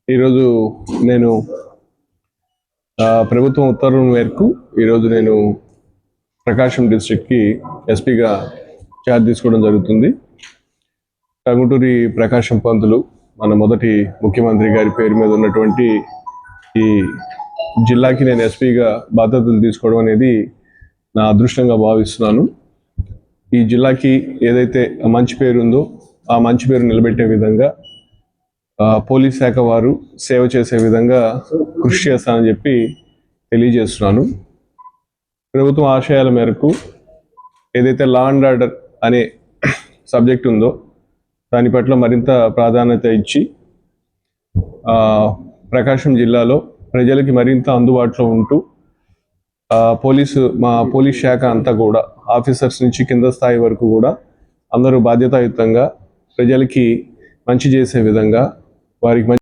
ఈరోజు నేను ప్రభుత్వం ఉత్తర్వుల మేరకు ఈరోజు నేను ప్రకాశం డిస్ట్రిక్ట్కి ఎస్పీగా ఛార్జ్ తీసుకోవడం జరుగుతుంది. టంగుటూరి ప్రకాశం పంతులు మన మొదటి ముఖ్యమంత్రి గారి పేరు మీద ఉన్నటువంటి ఈ జిల్లాకి నేను ఎస్పీగా బాధ్యతలు తీసుకోవడం అనేది నా అదృష్టంగా భావిస్తున్నాను. ఈ జిల్లాకి ఏదైతే మంచి పేరు ఉందో ఆ మంచి పేరు నిలబెట్టే విధంగా పోలీస్ శాఖ వారు సేవ చేసే విధంగా కృషి చేస్తానని చెప్పి తెలియజేస్తున్నాను. ప్రభుత్వం ఆశయాల మేరకు ఏదైతే లా అండ్ ఆర్డర్ అనే సబ్జెక్ట్ ఉందో దాని పట్ల మరింత ప్రాధాన్యత ఇచ్చి ప్రకాశం జిల్లాలో ప్రజలకి మరింత అందుబాటులో ఉంటూ మా పోలీస్ శాఖ అంతా కూడా ఆఫీసర్స్ నుంచి కింద స్థాయి వరకు కూడా అందరూ బాధ్యతాయుతంగా ప్రజలకి మంచి చేసే విధంగా వారికి